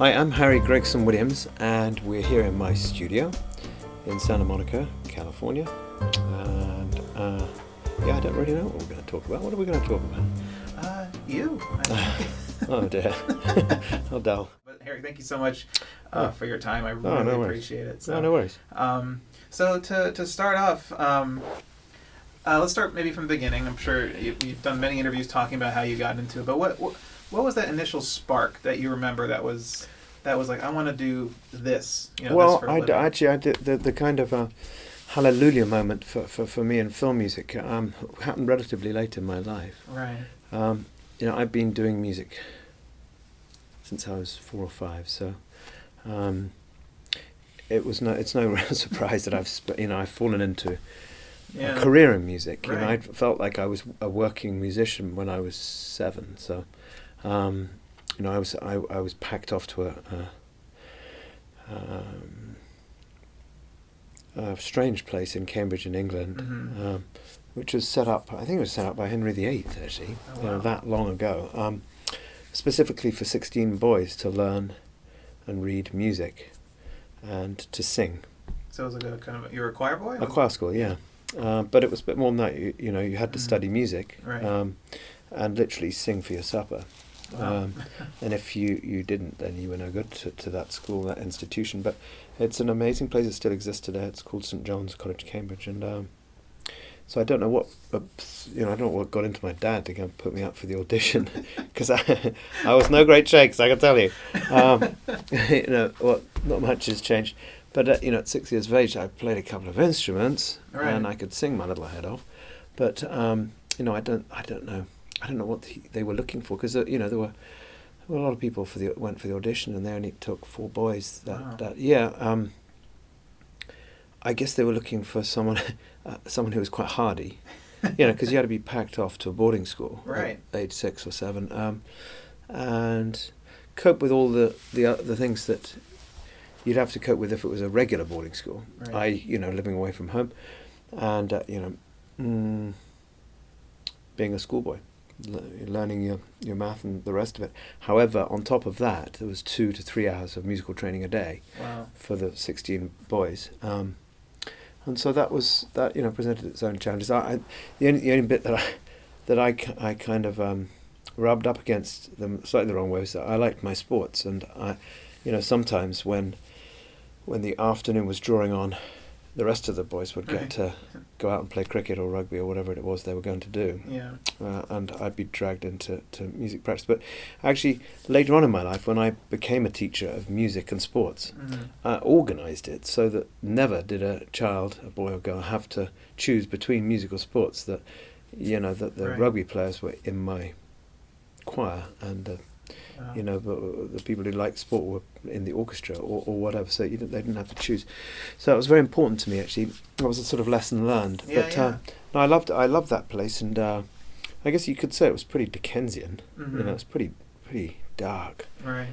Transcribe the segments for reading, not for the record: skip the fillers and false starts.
Hi, I'm Harry Gregson-Williams, and we're here in my studio in Santa Monica, California. And I don't really know what we're going to talk about. What are we going to talk about? You. Oh dear. How dull. But Harry, thank you so much for your time. I really no appreciate it. So, no worries. So to start off, let's start maybe from the beginning. I'm sure you've done many interviews talking about how you got into it, but what was that initial spark that you remember that was like, I want to do this? Well, this for a living? I did the kind of hallelujah moment for me in film music happened relatively late in my life. Right. I've been doing music since I was 4 or 5, so it's no real surprise that I've fallen into a career in music. Right. I felt like I was a working musician when I was 7, so I was packed off to a strange place in Cambridge in England. Mm-hmm. Which was set up, I think it was set up by Henry VIII, actually, Oh, wow. that long ago, specifically for 16 boys to learn and read music and to sing. So it was like you were a choir boy? A choir school, yeah. But it was a bit more than that. You had to study music, Right. and literally sing for your supper. Wow. And if you didn't, then you were no good to that school, that institution. But it's an amazing place. It still exists today. It's called St John's College, Cambridge, and so I don't know what got into my dad to go and put me up for the audition, because I was no great shakes, I can tell you. Not much has changed, but at 6 years of age, I played a couple of instruments, Right. and I could sing my little head off. But I don't know what they were looking for, because there were a lot of people went for the audition, and they only took 4 boys that year. I guess they were looking for someone who was quite hardy, because you had to be packed off to a boarding school Right. at age 6 or 7, and cope with all the things that you'd have to cope with if it was a regular boarding school. Right. Living away from home, and being a schoolboy, learning your math and the rest of it. However, on top of that, there was 2 to 3 hours of musical training a day. Wow. For the 16 boys. And so that presented its own challenges. The only bit that I kind of rubbed up against them slightly the wrong way was that I liked my sports, and sometimes when the afternoon was drawing on, the rest of the boys would get to go out and play cricket or rugby or whatever it was they were going to do. Yeah. And I'd be dragged into music practice. But actually, later on in my life, when I became a teacher of music and sports, Mm-hmm. I organised it so that never did a boy or girl, have to choose between musical sports. That that the Right. rugby players were in my choir, and Wow. but the people who liked sport were in the orchestra or whatever. So they didn't have to choose. So it was very important to me, actually. It was a sort of lesson learned. Yeah, But yeah. no, I loved that place, and I guess you could say it was pretty Dickensian. Mm-hmm. It's pretty dark. Right.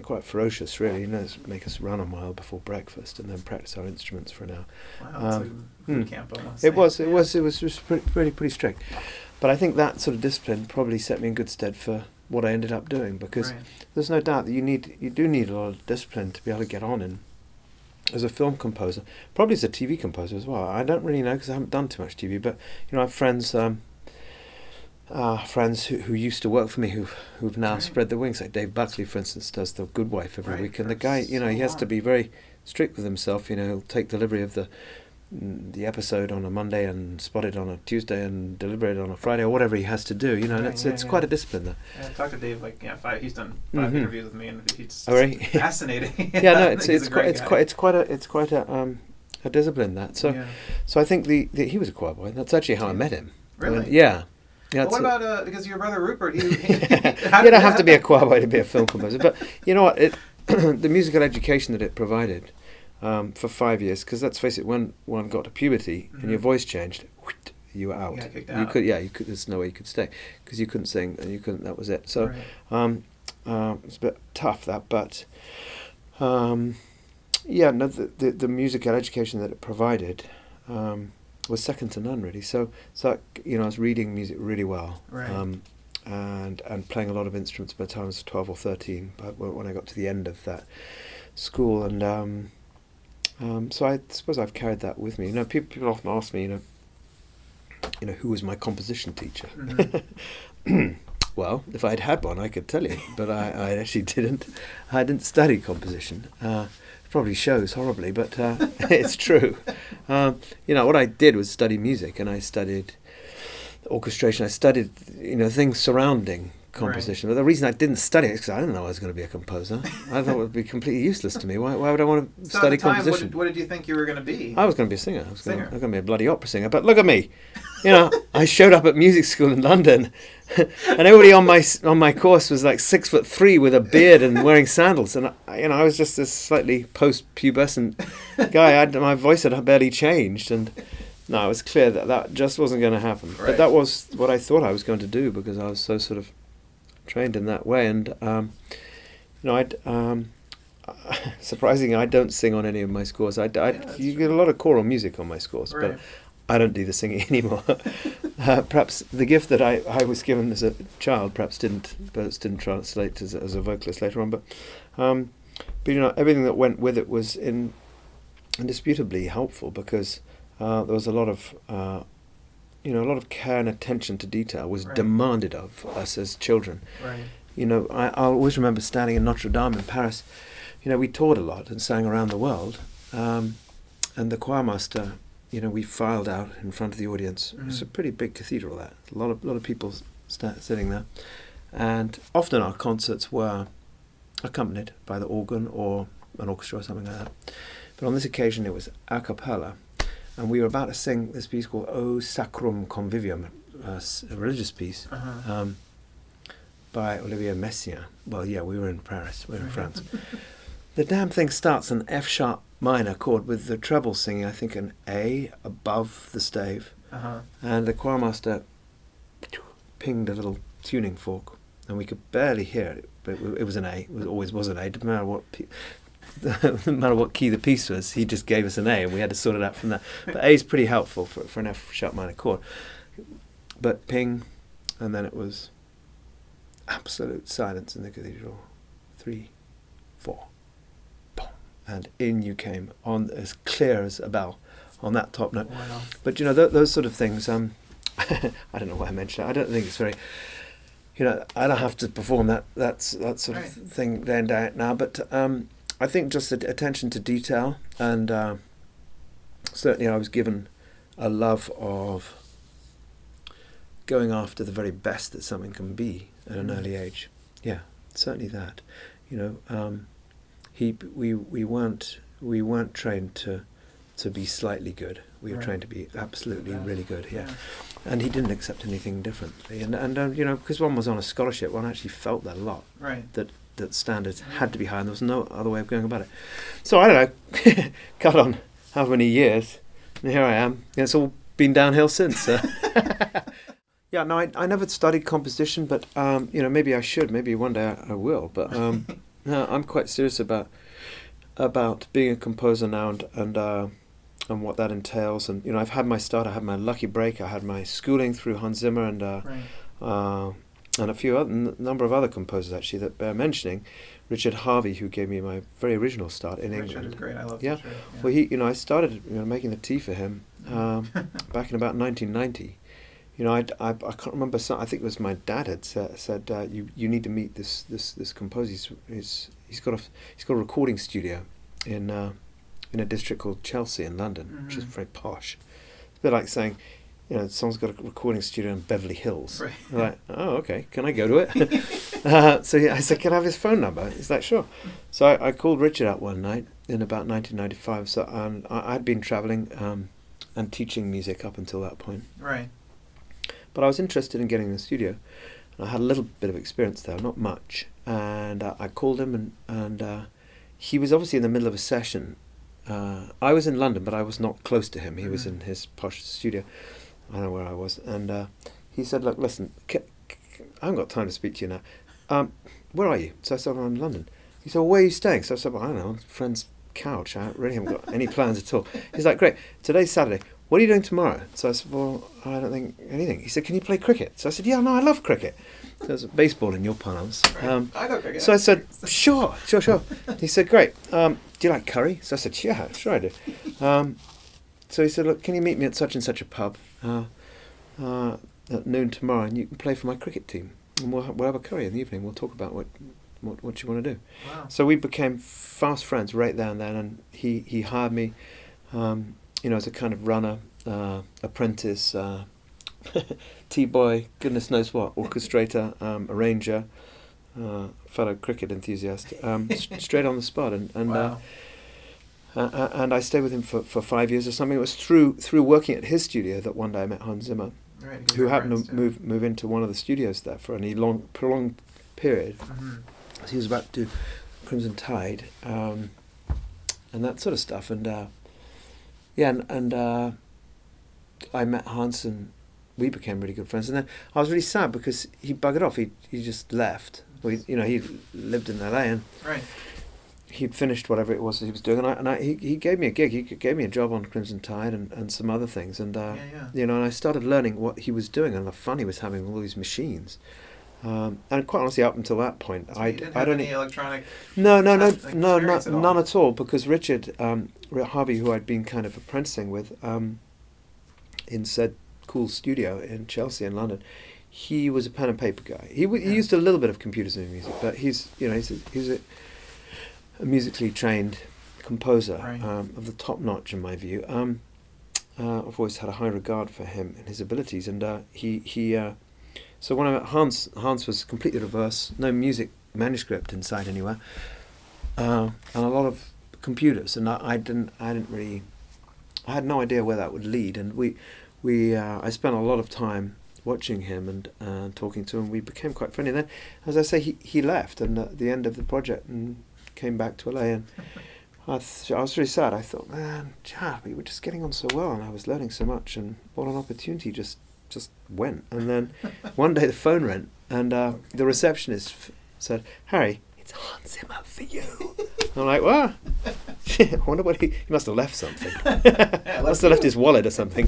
Quite ferocious, really. It'd make us run a mile before breakfast and then practice our instruments for an hour. Wow. It's like boot camp almost. It was just pretty strict. But I think that sort of discipline probably set me in good stead for what I ended up doing, because Right. there's no doubt that you do need a lot of discipline to be able to get on as a film composer, probably as a TV composer as well. I don't really know, because I haven't done too much TV, but I have friends who used to work for me who've now Right. spread their wings. Like Dave Buckley, for instance, does The Good Wife every Right, week, and the for guy, so he has to long. be very strict with himself. He'll take delivery of the episode on a Monday and spot it on a Tuesday and deliver it on a Friday or whatever he has to do. And Right, it's quite a discipline there. Yeah, I talked to Dave he's done 5 Mhm. interviews with me, and he's Oh, really? fascinating. Yeah, no, it's He's a great guy. quite a discipline, that. So Yeah. so I think he was a choir boy. That's actually how I met him. Really? Yeah. Well, what it's a- about because your brother Rupert? How You did don't have to be a that choir boy to be a film composer, but you know what? The musical education that it provided for 5 years, because let's face it, when one got to puberty and your Mhm. voice changed, you were out. got kicked You out. could. There's no way you could stay, because you couldn't sing and you couldn't. That was it. So Right. it's a bit tough, that, but the musical education that it provided was second to none, really. So I was reading music really well. Right. and playing a lot of instruments by the time I was 12 or 13. But when I got to the end of that school, and so I suppose I've carried that with me. People often ask me, who was my composition teacher? Mm-hmm. Well, if I'd had one, I could tell you, but I actually didn't. I didn't study composition. It probably shows horribly, but it's true. What I did was study music, and I studied orchestration. I studied, things surrounding composition. Right. But the reason I didn't study it is because I didn't know I was going to be a composer. I thought it would be completely useless to me. Why would I want to study at the time, composition? What did you think you were going to be? I was going to be a singer. I was going to be a bloody opera singer. But look at me. I showed up at music school in London, and everybody on my course was like 6'3" with a beard and wearing sandals, and I was just this slightly post-pubescent guy. My voice had barely changed, and no, it was clear that just wasn't going to happen. Right. But that was what I thought I was going to do, because I was so sort of trained in that way. And surprisingly, I don't sing on any of my scores. You get a lot of choral music on my scores, Right. but I don't do the singing anymore. Perhaps the gift that I was given as a child perhaps didn't translate as a vocalist later on. But everything that went with it was indisputably helpful, because there was a lot of care and attention to detail was Right. demanded of us as children. Right. I always remember standing in Notre Dame in Paris. We toured a lot and sang around the world, and the choirmaster, we filed out in front of the audience. Mm. It's a pretty big cathedral, that. A lot of people sitting there. And often our concerts were accompanied by the organ or an orchestra or something like that. But on this occasion it was a cappella, and we were about to sing this piece called O Sacrum Convivium, a religious piece, Uh-huh. by Olivier Messiaen. Well, yeah, we were in Paris, we were in France. The damn thing starts an F-sharp minor chord with the treble singing, I think, an A above the stave, Uh-huh. and the choirmaster pinged a little tuning fork, and we could barely hear it, but it was an A. It always was an A. Didn't matter what key the piece was, he just gave us an A, and we had to sort it out from that. But A is pretty helpful for an F-sharp minor chord. But ping, and then it was absolute silence in the cathedral. 3, 4, boom, and in you came, on as clear as a bell, on that top note. Wow. But those sort of things. I don't know why I mentioned it. I don't think it's very. I don't have to perform that sort Right. of thing day in day out now. But I think just the attention to detail, and certainly I was given a love of going after the very best that something can be at an early age. Yeah, certainly that. We weren't trained to be slightly good. We were Right. trained to be absolutely Yeah. really good. Yeah. And he didn't accept anything differently. And because one was on a scholarship, one actually felt that a lot. Right. That standards had to be high, and there was no other way of going about it. So I don't know, cut on how many years, and here I am. It's all been downhill since. Yeah, no, I never studied composition, but maybe I should. Maybe one day I will. But no, I'm quite serious about being a composer now, and what that entails. And I've had my start. I had my lucky break. I had my schooling through Hans Zimmer and Right. and a few number of other composers actually that bear mentioning. Richard Harvey, who gave me my very original start in Richard England. is great. I love Yeah. Richard. Yeah. Well, he, I started making the tea for him back in about 1990. I can't remember. I think it was my dad had said you need to meet this composer. He's got a recording studio in a district called Chelsea in London, which is very posh. It's a bit like saying, someone's got a recording studio in Beverly Hills. Right. You're like, oh, okay, can I go to it? So I said, can I have his phone number? He's like, sure. So I called Richard out one night in about 1995. So I'd been travelling and teaching music up until that point. Right. But I was interested in getting in the studio. And I had a little bit of experience there, not much. And I called him, and he was obviously in the middle of a session. I was in London, but I was not close to him. He was in his posh studio. I don't know where I was. And he said, look, listen, I haven't got time to speak to you now. Where are you? So I said, I'm in London. He said, well, where are you staying? So I said, well, I don't know, friend's couch. I really haven't got any plans at all. He's like, great, today's Saturday. What are you doing tomorrow? So I said, well, I don't think anything. He said, can you play cricket? So I said, yeah, no, I love cricket. That's baseball in your parlance. I know cricket. So I said, sure. He said, great. Do you like curry? So I said, yeah, sure I do. So he said, look, can you meet me at such and such a pub at noon tomorrow, and you can play for my cricket team, and we'll have a curry in the evening. We'll talk about what you want to do. Wow. So we became fast friends right there and then, and he hired me, as a kind of runner, apprentice, T-boy, goodness knows what, orchestrator, arranger, fellow cricket enthusiast, straight on the spot, and Wow. and I stayed with him for 5 years or something. It was through working at his studio that one day I met Hans Zimmer, Right, who happened to friends, move into one of the studios there for a prolonged period. Mm-hmm. So he was about to do Crimson Tide, and that sort of stuff, and I met Hans and we became really good friends. And then I was really sad because he buggered off. He just left. Well, he lived in LA and Right. he'd finished whatever it was that he was doing, and he gave me a gig. He gave me a job on Crimson Tide and some other things, and Yeah. and I started learning what he was doing and the fun he was having with all these machines. And quite honestly, up until that point, So you didn't have any electronic. no, experience at all? none at all. Because Richard Harvey, who I'd been kind of apprenticing with, in said cool studio in Chelsea in London, he was a pen and paper guy. He used a little bit of computers in music, but he's a musically trained composer, Right. of the top notch in my view. I've always had a high regard for him and his abilities, and so when I met Hans was completely reverse. No music manuscript inside anywhere, and a lot of computers, and I had no idea where that would lead. And I spent a lot of time watching him and talking to him. We became quite friendly. And then, as I say, he left, and at the end of the project, and came back to LA, and I was really sad. I thought, man, we were just getting on so well, and I was learning so much, and what an opportunity just went. And then one day the phone rang, and the receptionist said, "Harry, it's Hans Zimmer for you." I'm like, what? I wonder what he must have left something. Must have left his wallet or something.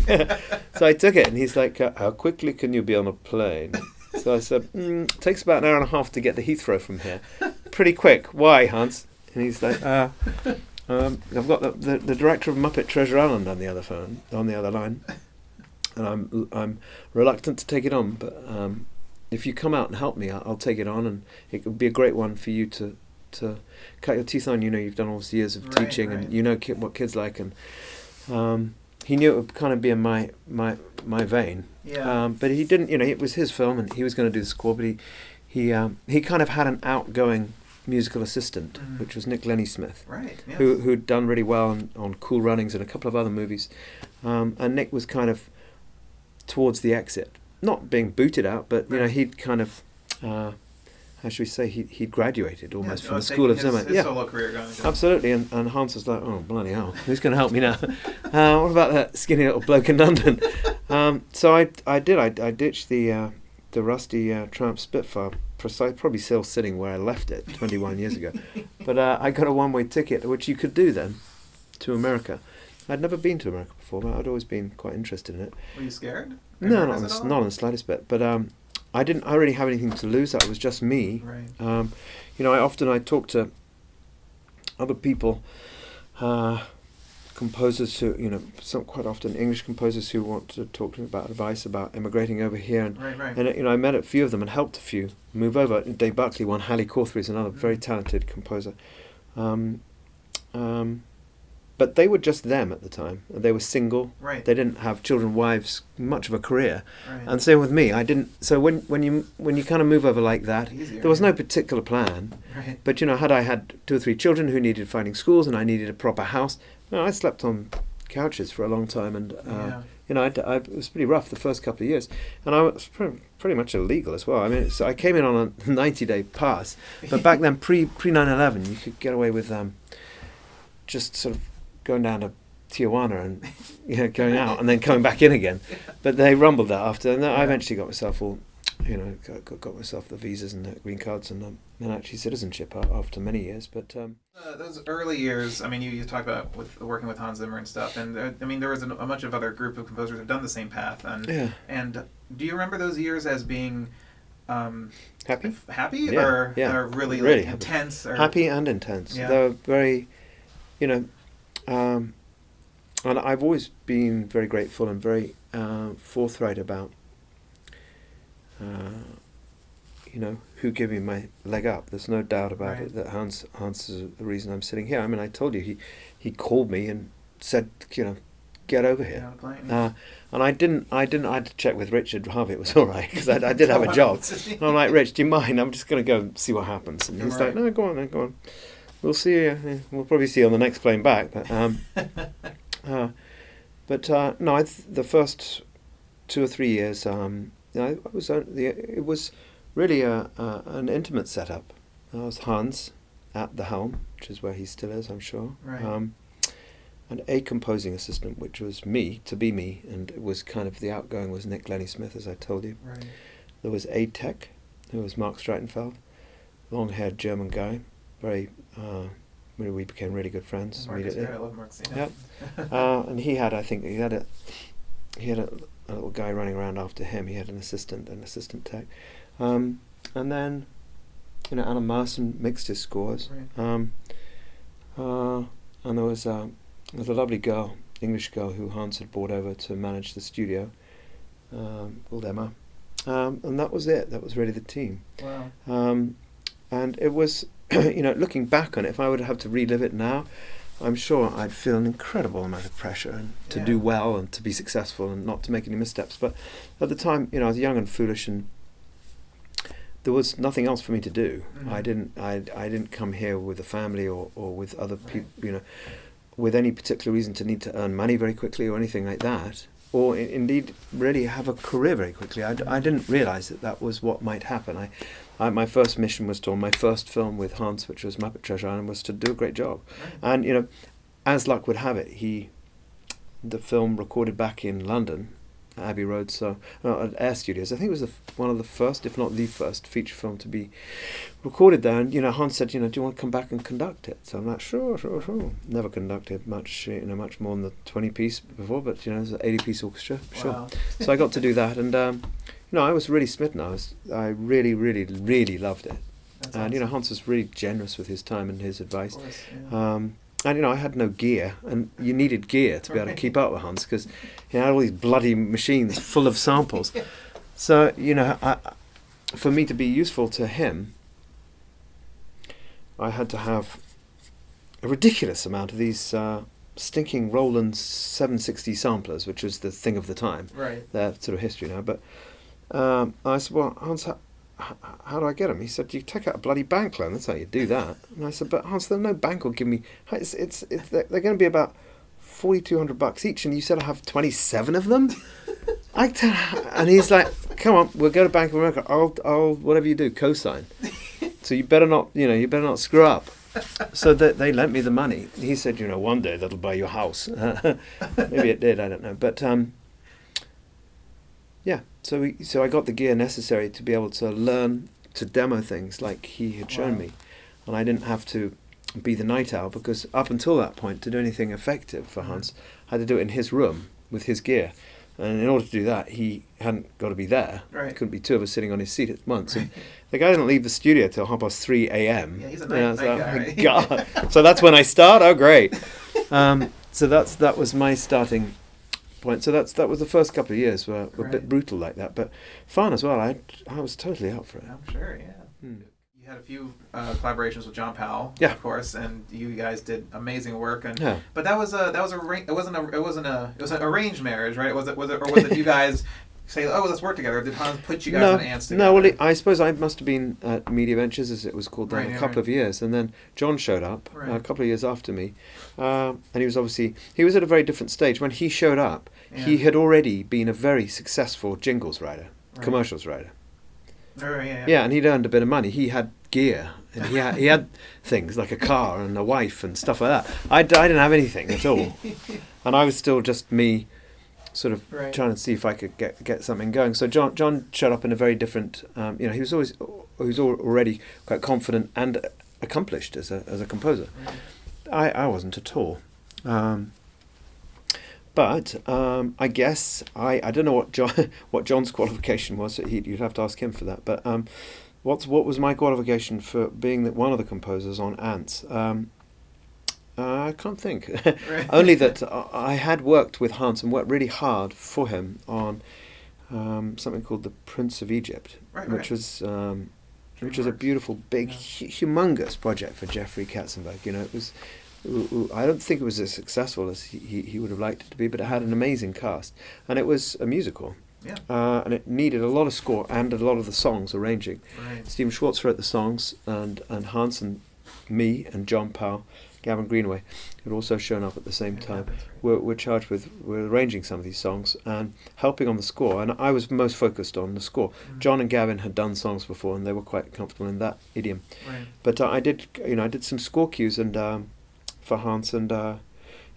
So I took it, and he's like, "How quickly can you be on a plane?" So I said, "It takes about an hour and a half to get to Heathrow from here. Pretty quick. Why, Hans?" And he's like, "I've got the director of Muppet Treasure Island on the other line, and I'm reluctant to take it on, but if you come out and help me, I'll take it on, and it would be a great one for you to cut your teeth on. You've done all these years of teaching, right. and you know what kids like." And he knew it would kind of be in my vein. Yeah. But he didn't. It was his film, and he was going to do the score. But he kind of had an outgoing musical assistant, which was Nick Lenny-Smith, Right. Yes. who'd done really well on Cool Runnings and a couple of other movies. And Nick was kind of towards the exit, not being booted out, but Right. he'd kind of, how should we say, he'd graduated almost from the taking School of Zimmer. his solo career going. Absolutely, and Hans was like, "Oh, bloody hell, who's going to help me now? What about that skinny little bloke in London?" So I ditched the rusty Triumph Spitfire, probably still sitting where I left it 21 years ago. But I got a one-way ticket, which you could do then, to America. I'd never been to America before, but I'd always been quite interested in it. Were you scared? No, not on the slightest bit. But I didn't really have anything to lose. That was just me. Right. I talk to other people, composers who, quite often English composers who want to talk to me about advice about immigrating over here. And, Right. and I met a few of them and helped a few move over. Dave Buckley, one, Halley Corthery is another very talented composer. But they were just them at the time. They were single. Right. They didn't have children, wives, much of a career. Right. And same with me. I didn't. So when you kind of move over like that, Easier, there was no yeah. particular plan. Right. But had I had 2 or 3 children who needed finding schools and I needed a proper house, I slept on couches for a long time, and it was pretty rough the first couple of years, and I was pretty much illegal as well. I mean, I came in on a 90-day pass, but back then pre 9/11, you could get away with just sort of going down to Tijuana and going out and then coming back in again. But they rumbled that after, and I eventually got myself all, got myself the visas and the green cards and actually citizenship after many years. But those early years, I mean, you talk about working with Hans Zimmer and stuff, and there was a bunch of other group of composers who've done the same path. And do you remember those years as being happy Yeah, or yeah. or really, Really like, intense? Or happy and intense. Yeah. They're very, you know, and I've always been very grateful and very forthright about, who gave me my leg up. There's no doubt about it that Hans is the reason I'm sitting here. I mean, I told you he called me and said, get over here. And I didn't. I had to check with Richard Harvey. It was all right because I did have a job. And I'm like, Rich, do you mind? I'm just going to go and see what happens. And he's like, no, go on, go on. We'll see you. We'll probably see you on the next plane back. But no, the first 2 or 3 years, it was really an intimate setup. I was Hans at the helm, which is where he still is, I'm sure. Right. And a composing assistant, which was me, and it was kind of the outgoing was Nick Lenny-Smith, as I told you. Right. There was aid tech, who was Mark Streitenfeld, long-haired German guy, very. We became really good friends immediately. I love Mark. Yeah. And he had a little guy running around after him. He had an assistant tech, and then, Alan Marson mixed his scores. Right. And there was a lovely girl, English girl, who Hans had brought over to manage the studio, called Emma, and that was it. That was really the team. Wow. And it was. Looking back on it, if I would have to relive it now, I'm sure I'd feel an incredible amount of pressure and to do well and to be successful and not to make any missteps. But at the time, I was young and foolish, and there was nothing else for me to do. Mm-hmm. I didn't come here with a family or with other people, with any particular reason to need to earn money very quickly or anything like that, or indeed really have a career very quickly. I didn't realise that was what might happen. My first mission was on my first film with Hans, which was Muppet Treasure Island, was to do a great job. Right. And, as luck would have it, the film recorded back in London, Abbey Road, at Air Studios. I think it was one of the first, if not the first, feature film to be recorded there. And, Hans said, do you want to come back and conduct it? So I'm like, sure. Never conducted much, much more than the 20-piece before, but, there's an 80-piece orchestra, sure. Wow. So I got to do that, and, I was really smitten. I really, really, really loved it. That's and, awesome. Hans was really generous with his time and his advice. Of course, yeah. And, I had no gear, and you needed gear to be able to keep up with Hans, because he had all these bloody machines full of samples. So, for me to be useful to him, I had to have a ridiculous amount of these stinking Roland 760 samplers, which was the thing of the time. Right. They're sort of history now. But I said, well, Hans, how do I get them? He said, you take out a bloody bank loan. That's how you do that. And I said, but Hans, no bank will give me. They're going to be about $4,200 each, and you said I have 27 of them. And he's like, come on, we'll go to Bank of America. I'll whatever you do, co-sign. So you better not screw up. So they lent me the money. He said, one day that'll buy you a house. Maybe it did, I don't know. But yeah, so I got the gear necessary to be able to learn to demo things like he had shown me, and I didn't have to be the night owl, because up until that point, to do anything effective for Hans, I had to do it in his room with his gear, and in order to do that, he hadn't got to be there. Right. Couldn't be two of us sitting on his seat at once. Right. And the guy didn't leave the studio till 3:30 a.m. Yeah, he's a night guy. Right? God. So that's when I start. Oh, great. So that was my starting point. So that was the first couple of years were a bit brutal like that, but fun as well. I was totally up for it. I'm sure, yeah. You had a few collaborations with John Powell, of course, and you guys did amazing work. And but that was it wasn't an arranged marriage, right? Was it you guys say, oh, let's work together? Did Hans put you guys on ants together? No, well, I suppose I must have been at Media Ventures, as it was called then, a couple of years, and then John showed up a couple of years after me, and he was at a very different stage. When he showed up, he had already been a very successful jingles writer, commercials writer. Yeah, and he'd earned a bit of money. He had gear, and he had things like a car and a wife and stuff like that. I didn't have anything at all, and I was still just me, sort of trying to see if I could get something going. So John showed up in a very different. He was already quite confident and accomplished as a composer. I wasn't at all. But I guess I don't know what John's qualification was. You'd have to ask him for that. But what was my qualification for being one of the composers on Ants? I can't think. Right. Only that I had worked with Hans and worked really hard for him on something called The Prince of Egypt, Right, which right. was a beautiful, big, humongous project for Jeffrey Katzenberg. It was. I don't think it was as successful as he would have liked it to be, but it had an amazing cast, and it was a musical. Yeah. And it needed a lot of score and a lot of the songs arranging. Right. Stephen Schwartz wrote the songs, and Hans and me and John Powell, Gavin Greenaway, who'd also shown up at the same time, were charged with arranging some of these songs and helping on the score. And I was most focused on the score. Mm-hmm. John and Gavin had done songs before, and they were quite comfortable in that idiom. Right. But I did some score cues and for Hans, and I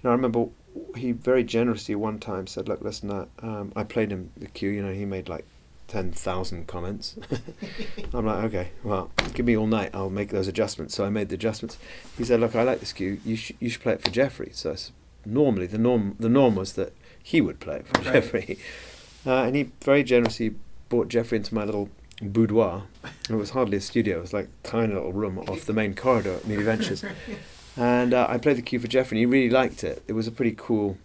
remember he very generously one time said, "Look, listen, I played him the cue. He made like 10,000 comments." I'm like, "Okay, well, give me all night. I'll make those adjustments." So I made the adjustments. He said, "Look, I like this cue. You should play it for Jeffrey." So normally the norm was that he would play it for Jeffrey, and he very generously brought Jeffrey into my little boudoir. It was hardly a studio. It was like a tiny little room off the main corridor at Media Ventures. And I played the cue for Jeffrey, and he really liked it. It was a pretty cool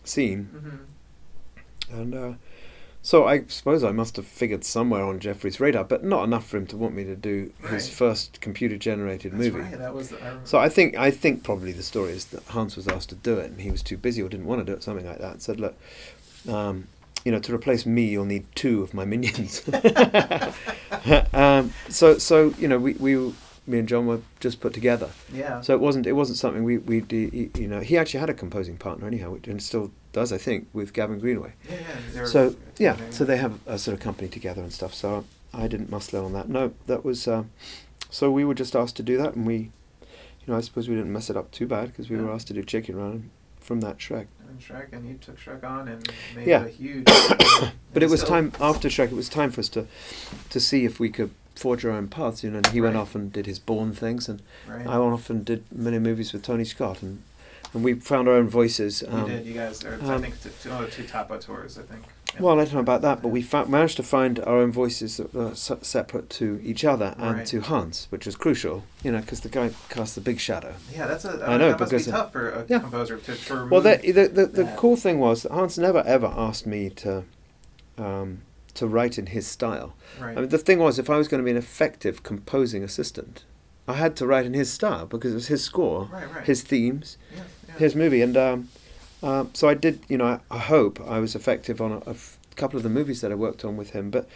scene. Mm-hmm. And so I suppose I must have figured somewhere on Jeffrey's radar, but not enough for him to want me to do his first computer-generated movie. Right. That was. So I think probably the story is that Hans was asked to do it, and he was too busy or didn't want to do it, something like that. And said, "Look, to replace me, you'll need 2 of my minions." So me and John were just put together. Yeah. So it wasn't something we did. He actually had a composing partner anyhow, and still does, I think, with Gavin Greenaway. Yeah. So they have a sort of company together and stuff. So I didn't muscle in on that. No, that was. So we were just asked to do that, and we, I suppose we didn't mess it up too bad because we were asked to do Chicken Run from that Shrek. And you took Shrek on and made Yeah. a huge. But it was time after Shrek. It was time for us to see if we could forge our own paths, and he went off and did his Bourne things, and I went off and did many movies with Tony Scott, and we found our own voices. You did. You guys are, I think, two top auteurs, I think. Well, I don't know about that, but we managed to find our own voices that were separate to each other and to Hans, which was crucial, because the guy cast the big shadow. Yeah, that's I know, that must because be tough for a composer to remove. Well, the cool thing was that Hans never ever asked me to write in his style. Right. I mean, the thing was, if I was going to be an effective composing assistant, I had to write in his style because it was his score, his themes, his movie, and so I did. I hope I was effective on a couple of the movies that I worked on with him. But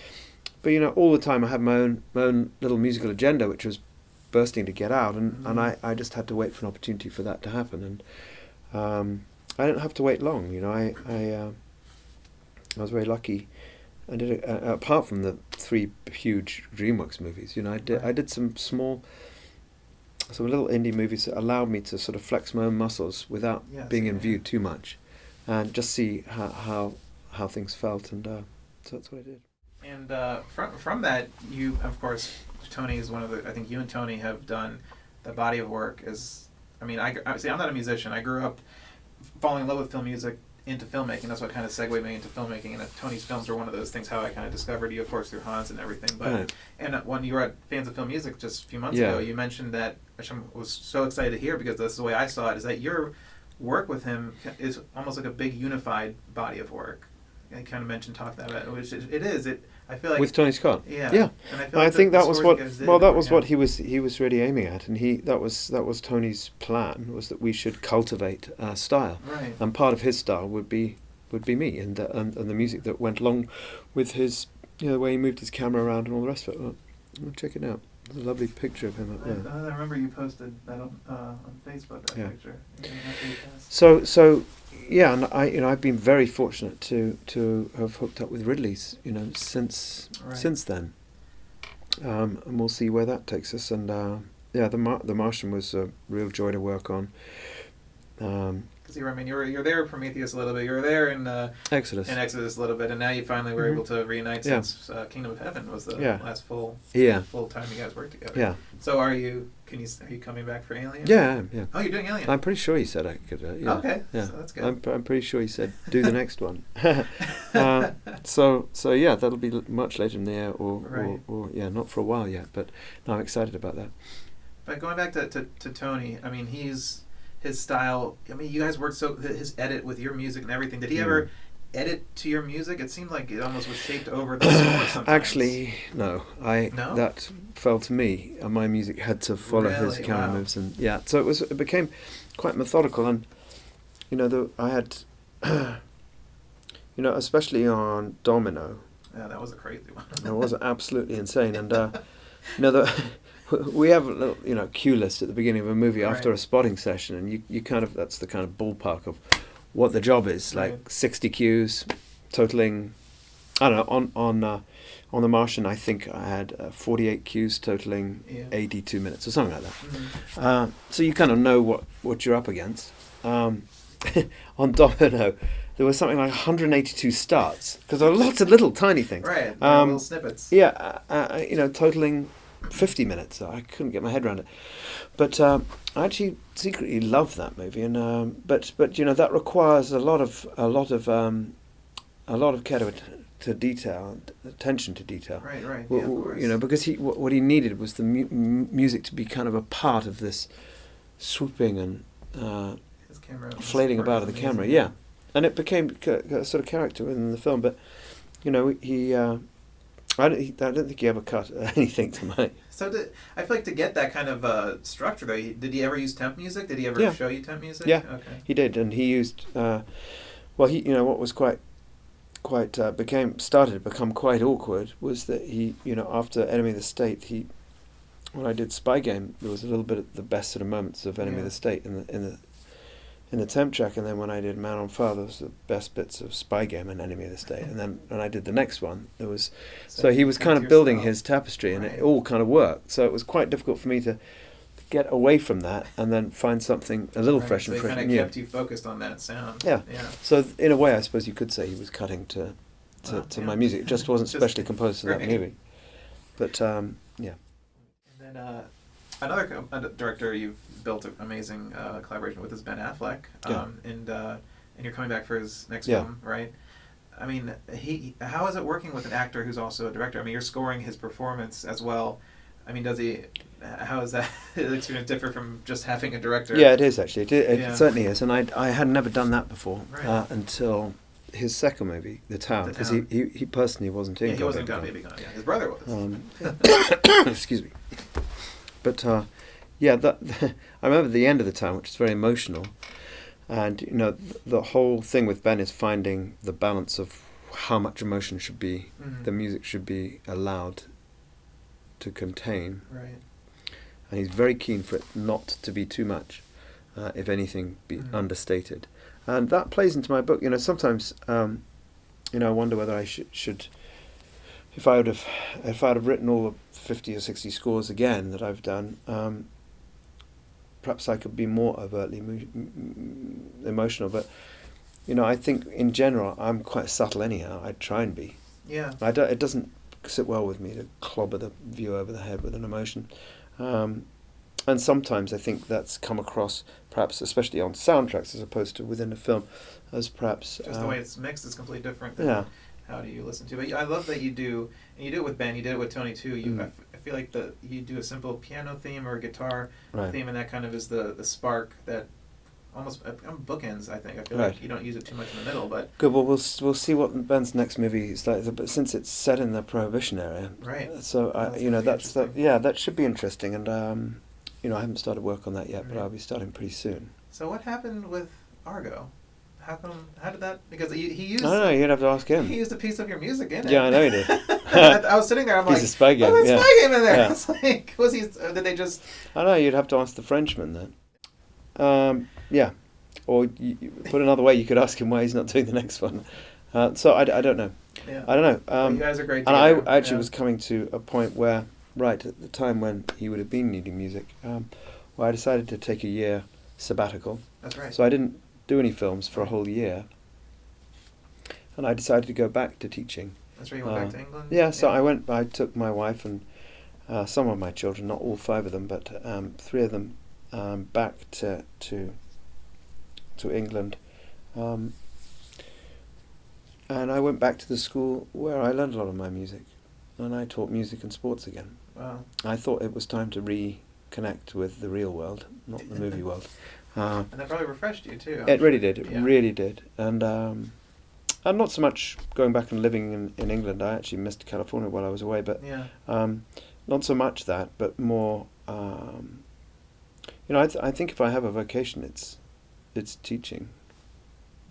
all the time I had my own little musical agenda, which was bursting to get out, and I just had to wait for an opportunity for that to happen, and I didn't have to wait long. I was very lucky. I did apart from the 3 huge DreamWorks movies. I did some little indie movies that allowed me to sort of flex my own muscles without being in view too much, and just see how things felt, and so that's what I did. And from that, you, of course, Tony is one of the. I think you and Tony have done the body of work. I'm not a musician. I grew up falling in love with film music, into filmmaking. That's what kind of segued me into filmmaking, and Tony's films were one of those things, how I kind of discovered you, of course, through Hans and everything. But and when you were at Fans of Film Music just a few months ago, you mentioned that, which I was so excited to hear, because that's the way I saw it, is that your work with him is almost like a big unified body of work. I kind of mentioned talking about it, which it is. I feel like with Tony Scott. Yeah. And I think that was what he was really aiming at, and that was Tony's plan, was that we should cultivate our style, and part of his style would be me, and the music that went along with his, the way he moved his camera around and all the rest of it. Well, check it out. There's a lovely picture of him up there. I remember you posted that on Facebook. That picture. Yeah, and I've been very fortunate to have hooked up with Ridley's, since then, and we'll see where that takes us. And the Martian was a real joy to work on. Because you're there in Prometheus a little bit. You were there in Exodus. A little bit, and now you finally were able to reunite since Kingdom of Heaven was the last full time you guys worked together. Yeah. So are you coming back for Alien? Yeah, yeah. Oh, you're doing Alien. I'm pretty sure he said I could. Yeah. Okay. Yeah. So that's good. I'm pretty sure he said do the next one. So yeah, that'll be much later in the year, or not for a while yet. But no, I'm excited about that. But going back to Tony, I mean, his style. I mean, you guys worked his edit with your music and everything. Did he ever edit to your music? It seemed like it almost was shaped over the score sometimes. Actually, no. No? That fell to me. My music had to follow his camera moves, and so it became quite methodical. And I had, especially on Domino. Yeah, that was a crazy one. It was absolutely insane, and we have a little, cue list at the beginning of a movie after a spotting session, and you kind of, that's the kind of ballpark of what the job is, like 60 cues, totaling, I don't know, on The Martian, I think I had 48 cues totaling 82 minutes or something like that. Mm-hmm. So you kind of know what you're up against. On Domino, there was something like 182 starts, because there were lots of little tiny things. Right, little snippets. Yeah, totaling 50 minutes. I couldn't get my head around it, but I actually secretly love that movie, and but that requires a lot of care to detail, attention to detail. Right. Yeah, of course. Because what he needed was the music to be kind of a part of this swooping and his camera flailing about of the camera. Yeah, and it became a sort of character within the film. But he. I don't think he ever cut anything to my. So I feel like to get that kind of structure, though, did he ever use temp music? Did he ever show you temp music? Yeah, okay. He did, and he used. What was started to become quite awkward was that he, after Enemy of the State, when I did Spy Game, there was a little bit of the best sort of moments of Enemy of the State in the temp track, and then when I did Man on Fire, there was the best bits of Spy Game and Enemy of the State, and then when I did the next one, there was so he was kind of building his tapestry, and it all kind of worked. So it was quite difficult for me to get away from that and then find something a little fresh and fresh. So he kind of kept you focused on that sound. Yeah. So in a way, I suppose you could say he was cutting to my music. It just wasn't specially composed for that movie. But yeah. And then another director you've built an amazing collaboration with is Ben Affleck, and you're coming back for his next film, right? I mean, how is it working with an actor who's also a director? I mean, you're scoring his performance as well. I mean, how is that experience differ from just having a director? Yeah, it is actually. It certainly is, and I had never done that before until his second movie, The Town, because he personally wasn't in. He wasn't going to be gone. Yeah, his brother was. Excuse me. But I remember the end of The Town, which is very emotional, and the whole thing with Ben is finding the balance of how much emotion should be, the music should be allowed to contain. Right. And he's very keen for it not to be too much, if anything, be understated. And that plays into my book. Sometimes, I wonder whether I should, if I'd have written all the 50 or 60 scores again that I've done, perhaps I could be more overtly emotional. But, I think in general I'm quite subtle anyhow. I try and be. Yeah. It doesn't sit well with me to clobber the viewer over the head with an emotion. And sometimes I think that's come across, perhaps especially on soundtracks as opposed to within a film, as perhaps... Just the way it's mixed is completely different than how do you listen to it. But I love that you do, and you do it with Ben, you did it with Tony too. I feel like you do a simple piano theme or a guitar theme, and that kind of is the spark that almost bookends, I think. I feel like you don't use it too much in the middle, but... Good, well, we'll see what Ben's next movie is like, but since it's set in the Prohibition area... Right. So, that should be interesting, and... I haven't started work on that yet, but I'll be starting pretty soon. So what happened with Argo? How did that... Because he used... I don't know, you'd have to ask him. He used a piece of your music in it. Yeah, I know he did. I was sitting there, I'm like... He's a Spy Game, Spy Game in there! Yeah. It's like, did they just... I don't know, you'd have to ask the Frenchman then. Yeah. Or put another way, you could ask him why he's not doing the next one. So I don't know. Yeah. I don't know. You guys are great together. And I actually was coming to a point where... Right, at the time when he would have been needing music, where I decided to take a year sabbatical. That's right. So I didn't do any films for a whole year, and I decided to go back to teaching. That's right. You went back to England. Yeah, so I took my wife and some of my children, not all 5 of them, but 3 of them, back to England, and I went back to the school where I learned a lot of my music, and I taught music and sports again. Wow. I thought it was time to reconnect with the real world, not the movie world. And that probably refreshed you too. It really did. It really did. And not so much going back and living in England. I actually missed California while I was away, but not so much that, but more. I think if I have a vocation, it's teaching.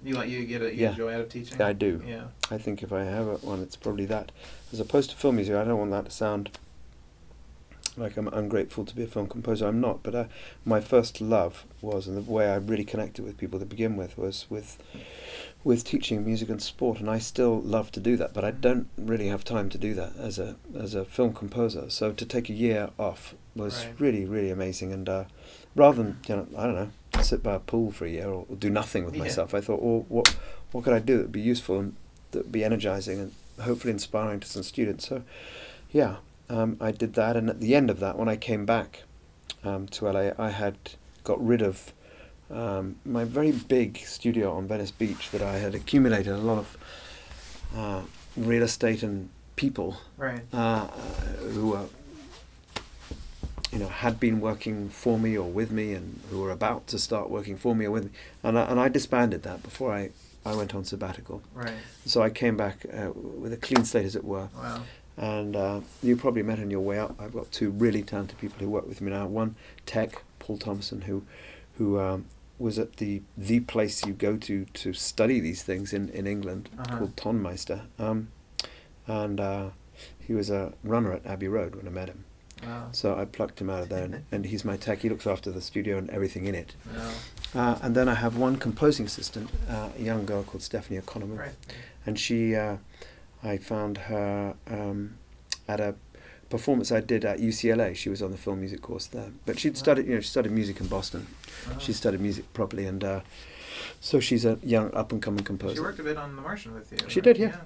You enjoy out of teaching? I do. Yeah. I think if I have one, it's probably that. As opposed to film music, I don't want that to sound like I'm ungrateful to be a film composer. I'm not, but my first love was, and the way I really connected with people to begin with, was with teaching music and sport, and I still love to do that, but I don't really have time to do that as a film composer. So to take a year off was really, really amazing, and rather than, I don't know, sit by a pool for a year or do nothing with myself, I thought, well, what could I do that would be useful and that would be energizing and hopefully inspiring to some students? So yeah, I did that, and at the end of that, when I came back to LA, I had got rid of my very big studio on Venice Beach that I had accumulated a lot of real estate and people who were, had been working for me or with me, and who were about to start working for me or with me, and I disbanded that before I went on sabbatical. Right. So I came back with a clean slate, as it were. Wow. And you probably met on your way up. I've got 2 really talented people who work with me now. One, Tech, Paul Thompson, who was at the place you go to study these things in England, called Tonmeister. And he was a runner at Abbey Road when I met him. Wow. So I plucked him out of there, and he's my tech. He looks after the studio and everything in it. Wow. And then I have one composing assistant, a young girl called Stephanie O'Connor. Right. And she, I found her at a performance I did at UCLA. She was on the film music course there, but she'd studied, she studied music in Boston. Wow. She studied music properly, and so she's a young up-and-coming composer. She worked a bit on The Martian with you. She did, yeah.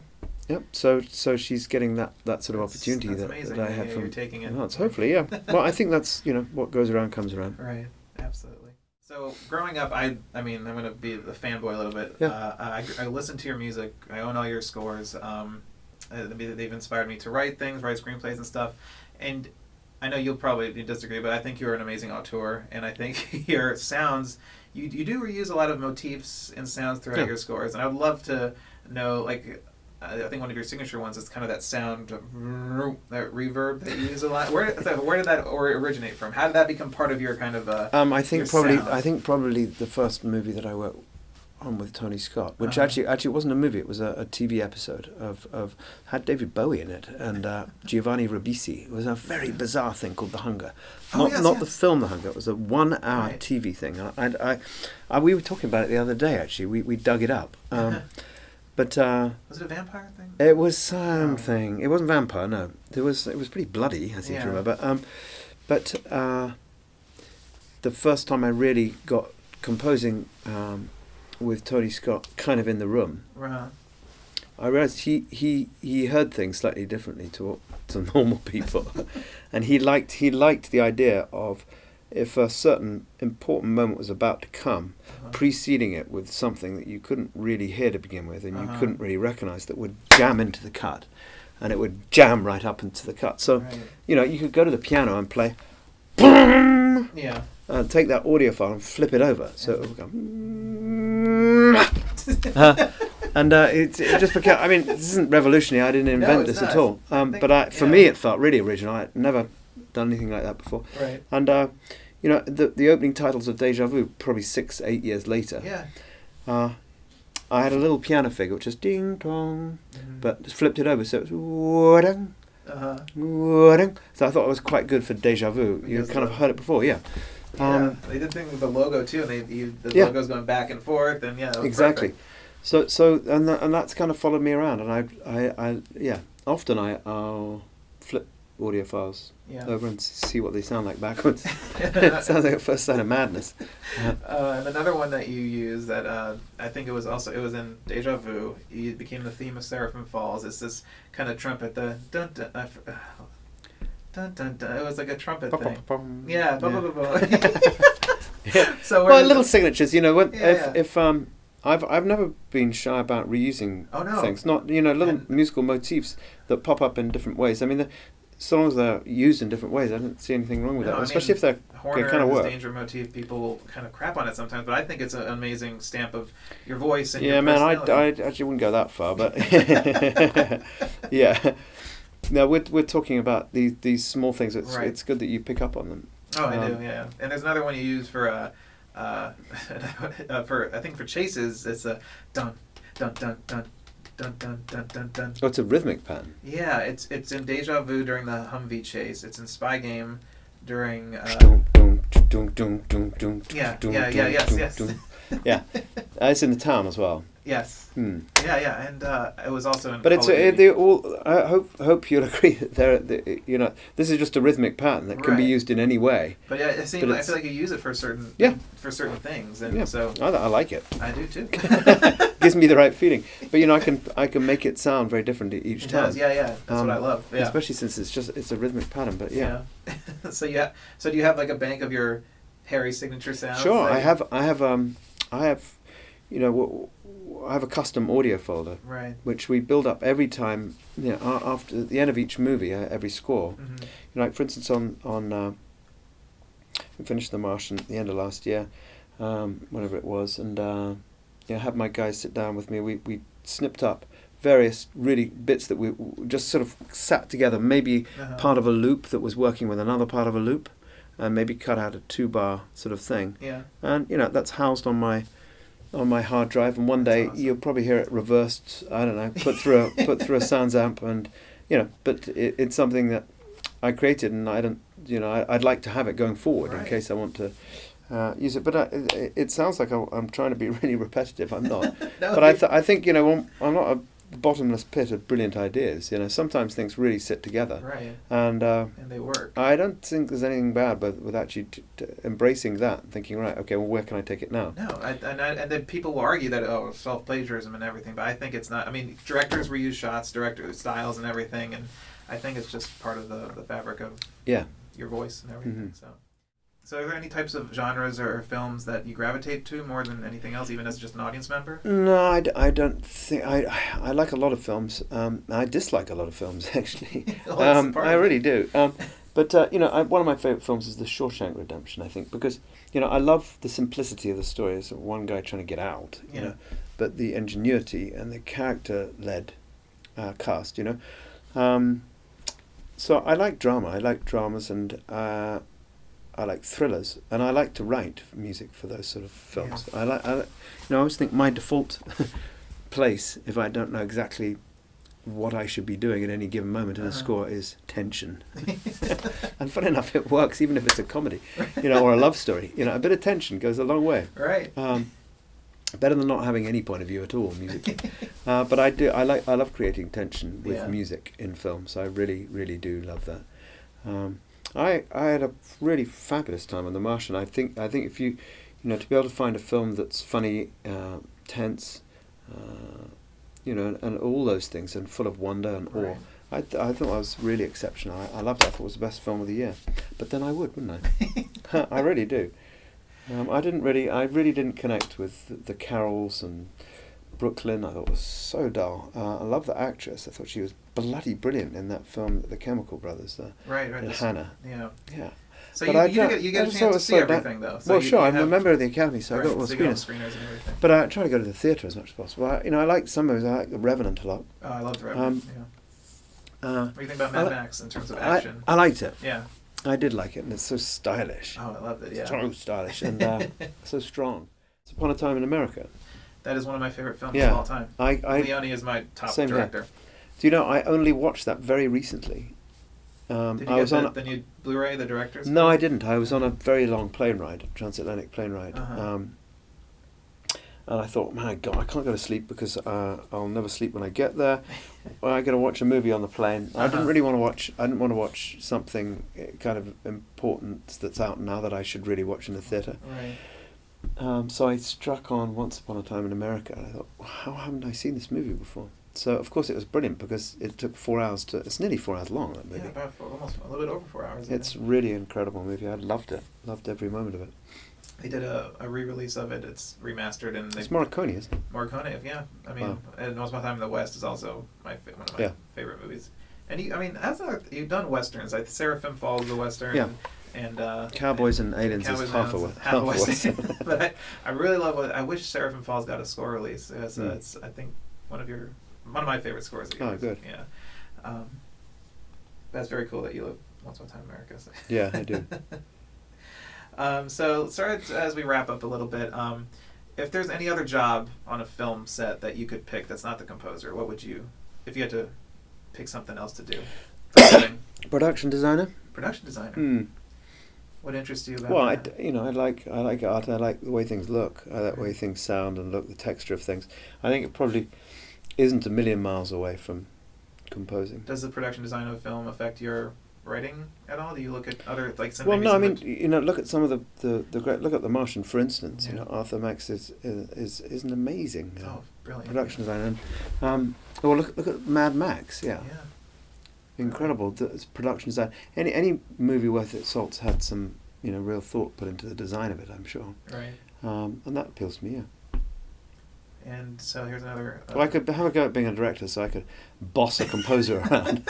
Yep. So she's getting that sort of opportunity that I had from. You're taking it. Hopefully, yeah. Well, I think that's what goes around comes around. Right. Absolutely. So growing up, I mean, I'm gonna be the fanboy a little bit. Yeah. I listen to your music. I own all your scores. They've inspired me to write things, write screenplays and stuff. And I know you'll probably disagree, but I think you're an amazing auteur, and I think your sounds, you do reuse a lot of motifs and sounds throughout your scores, and I would love to know, like, I think one of your signature ones is kind of that sound, that reverb that you use a lot. Where did that originate from? How did that become part of your kind of I think sound? probably the first movie that I worked on with Tony Scott, which actually it wasn't a movie. It was a TV episode of had David Bowie in it and Giovanni Ribisi. It was a very bizarre thing called The Hunger, not the film The Hunger. It was a 1-hour TV thing. We were talking about it the other day. Actually, we dug it up. But was it a vampire thing? It was something. It wasn't vampire. No, it was pretty bloody. I seem to remember. But the first time I really got composing with Tony Scott, kind of in the room, I realised he heard things slightly differently to normal people, and he liked the idea of, if a certain important moment was about to come, preceding it with something that you couldn't really hear to begin with, and you couldn't really recognise, that would jam into the cut, and it would jam right up into the cut. So, you could go to the piano and play, boom, take that audio file and flip it over, so it would go, and it just became. I mean, this isn't revolutionary. I didn't invent this at all. But for me, it felt really original. I'd never done anything like that before. Right. And the opening titles of Deja Vu, probably 6-8 years later. Yeah. I had a little piano figure which was ding dong, but just flipped it over, so it was wa-dang, wa-dang. So I thought it was quite good for Deja Vu. You kind of heard it before, they did things with the logo too, and the logo's going back and forth, and exactly. Perfect. So and that's kind of followed me around, and I often I'll flip audio files Yeah. over and see what they sound like backwards. It sounds like a first sign of madness. And another one that you use that I think it was in Deja Vu. It became the theme of Seraphim Falls. It's this kind of trumpet, the dun dun dun dun dun. It was like a trumpet thing. Yeah. Yeah. So Well, little signatures, you know. Yeah, If I've never been shy about reusing things. Not little musical motifs that pop up in different ways. I mean, so long as they're used in different ways, I don't see anything wrong with that. Especially if they're Horner kind of and work. his danger motif, people will kind of crap on it sometimes, but I think it's an amazing stamp of your voice and Yeah, your man, personality. I actually wouldn't go that far, but yeah. No, we're talking about these small things. It's good that you pick up on them. Oh, I do, yeah. And there's another one you use for for chases. It's a dun dun dun dun dun dun dun dun dun. Oh, it's a rhythmic pattern. Yeah, it's in Deja Vu during the Humvee chase. It's in Spy Game during. Yes. Yeah, it's in the town as well. Yes. Yeah, and it was also in. But Call of Duty. they all. I hope you'll agree that this is just a rhythmic pattern that can be used in any way. But yeah, I feel like you use it for certain things, and so I like it. I do too. Gives me the right feeling. But I can make it sound very different each time. Does, yeah. That's what I love. Yeah. Especially since it's a rhythmic pattern. But yeah. So do you have like a bank of your Harry signature sounds? Sure, I have I have a custom audio folder, right, which we build up every time. After the end of each movie, every score. Mm-hmm. Like for instance, on we finished The Martian at the end of last year, whatever it was, and had my guys sit down with me. We snipped up various really bits that we just sort of sat together. Maybe part of a loop that was working with another part of a loop, and maybe cut out a 2-bar sort of thing. Yeah. And that's housed on my hard drive, and one day you'll probably hear it reversed. I don't know, put through a sounds amp, and but it's something that I created, and I don't, I'd like to have it going forward in case I want to use it. But it sounds like I'm trying to be really repetitive. I'm not. No, but I think I'm not a bottomless pit of brilliant ideas. Sometimes things really sit together, right? And they work. I don't think there's anything bad with actually embracing that and thinking, right, okay, well, where can I take it now? No, and then people will argue that self-plagiarism and everything, but I think it's not. I mean, directors reuse shots, director styles, and everything, and I think it's just part of the fabric of your voice and everything. Mm-hmm. So are there any types of genres or films that you gravitate to more than anything else, even as just an audience member? No, I don't think... I like a lot of films. I dislike a lot of films, actually. I really do. But one of my favourite films is The Shawshank Redemption, I think, because, I love the simplicity of the story. It's one guy trying to get out, but the ingenuity and the character-led cast, So I like drama. I like dramas, and... I like thrillers, and I like to write music for those sort of films. Yeah. I always think my default place, if I don't know exactly what I should be doing at any given moment in a score, is tension. And fun enough, it works even if it's a comedy, or a love story. A bit of tension goes a long way. Right. Better than not having any point of view at all musically. But I love creating tension with music in films. I really, really do love that. I had a really fabulous time on The Martian. I think if you to be able to find a film that's funny, tense, and all those things, and full of wonder and awe, I thought that was really exceptional. I loved it. I thought it was the best film of the year. But then I would, wouldn't I? I really do. I really didn't connect with the carols and Brooklyn. I thought it was so dull. I love the actress. I thought she was bloody brilliant in that film, The Chemical Brothers. Right. Hannah. Yeah. So you get a chance to see everything, though. So I'm a member of the Academy, so I got all the screeners and everything. But I try to go to the theatre as much as possible. I like some movies. I like The Revenant a lot. Oh, I love The Revenant. What do you think about Mad Max in terms of action? I liked it. Yeah. I did like it, and it's so stylish. Oh, I loved it, yeah. So stylish and so strong. It's Upon a Time in America. That is one of my favorite films of all time. Leone is my top director. Do you know, I only watched that very recently. Did you get the new Blu-ray, the director's? No, I didn't. I was on a very long plane ride, transatlantic plane ride. And I thought, my God, I can't go to sleep because I'll never sleep when I get there. I got to watch a movie on the plane. I didn't Uh-huh. really want to watch. I didn't want to watch something kind of important that's out now that I should really watch in the theatre. Right. So I struck on Once Upon a Time in America, and I thought, how haven't I seen this movie before? So of course it was brilliant because it took 4 hours to. It's nearly 4 hours long, that movie. Yeah, about almost a little bit over 4 hours. It's really incredible movie. I loved it. Loved every moment of it. They did a re-release of it. It's remastered and It's Morricone, isn't it? Morricone, yeah. I mean, Wow. and Once Upon a Time in the West is also one of my Yeah. favorite movies. And you've done westerns. Like Seraphim Falls is a western. Yeah. And Cowboys and Aliens Cowboys is and half a Aliens is half a western. western. But I really love what I wish Seraphim Falls got a score release. It's, Mm. it's I think one of my favorite scores. Of yours. Oh, good. Yeah. That's very cool that you live Once Upon a Time in America. So. Yeah, I do. So sorry as we wrap up a little bit. If there's any other job on a film set that you could pick that's not the composer, what would you, if you had to pick something else to do? Production designer. Production designer. Hmm. What interests you about Well, that? I like art. I like the way things look. I like the way things sound and look, the texture of things. I think it probably isn't a million miles away from composing. Does the production design of a film affect your writing at all? Do you look at other Well, no, I mean, look at some of the great. Look at The Martian, for instance. Yeah. Arthur Max is an amazing brilliant production designer. Well, look at Mad Max. Yeah, Yeah. incredible. It's production design. Any movie worth its salt's had some real thought put into the design of it. I'm sure. Right. And that appeals to me. Yeah. And so here's another. Well, I could have a go at being a director, so I could boss a composer around.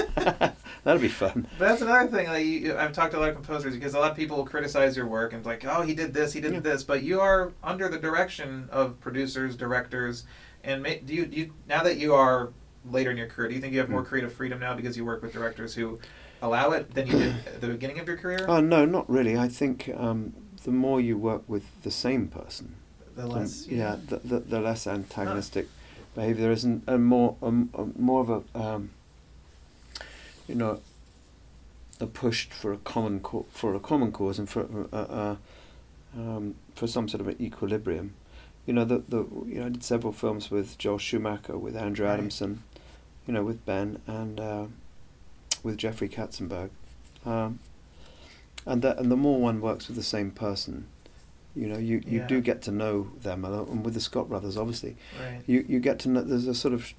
That'd be fun. But that's another thing. I've talked to a lot of composers because a lot of people will criticize your work and like, oh, he did this, this. But you are under the direction of producers, directors, and do you now that you are later in your career, do you think you have more creative freedom now because you work with directors who allow it than you did at the beginning of your career? Oh no, not really. I think the more you work with the same person, The less. the less antagonistic behavior there is, and more of a push for a common cause and for some sort of an equilibrium. I did several films with Joel Schumacher, with Andrew Right. Adamson, with Ben, and with Jeffrey Katzenberg, and the more one works with the same person, you do get to know them, and with the Scott brothers, obviously, Right. you get to know. There's a sort of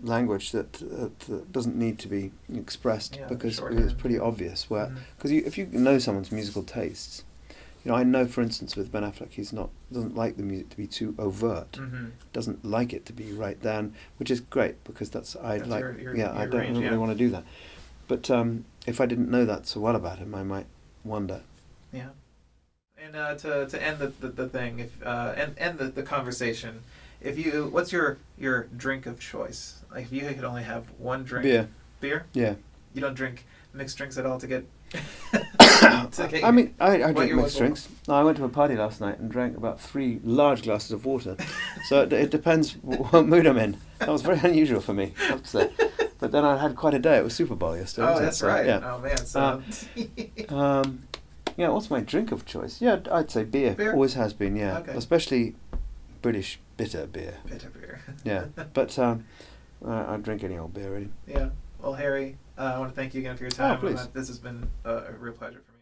language that doesn't need to be expressed because it's pretty obvious. Where because if you know someone's musical tastes, I know, for instance, with Ben Affleck, doesn't like the music to be too overt. Mm-hmm. Doesn't like it to be right down, which is great because I don't range, really want to do that. But if I didn't know that so well about him, I might wonder. Yeah. And to end the thing, end the conversation, what's your drink of choice? Like if you could only have one drink. Beer? Yeah. You don't drink mixed drinks at all to get. I mean, I drink mixed drinks. I went to a party last night and drank about 3 large glasses of water. So it depends what mood I'm in. That was very unusual for me, I have to say. But then I had quite a day. It was Super Bowl yesterday. Oh, that's right. Yeah. Oh man. So. What's my drink of choice? Yeah, I'd say beer. Beer? Always has been. Yeah, Okay. Especially British bitter beer. Bitter beer. Yeah, but I'd drink any old beer really. Yeah. Well, Harry, I want to thank you again for your time. Oh, please. This has been a real pleasure for me.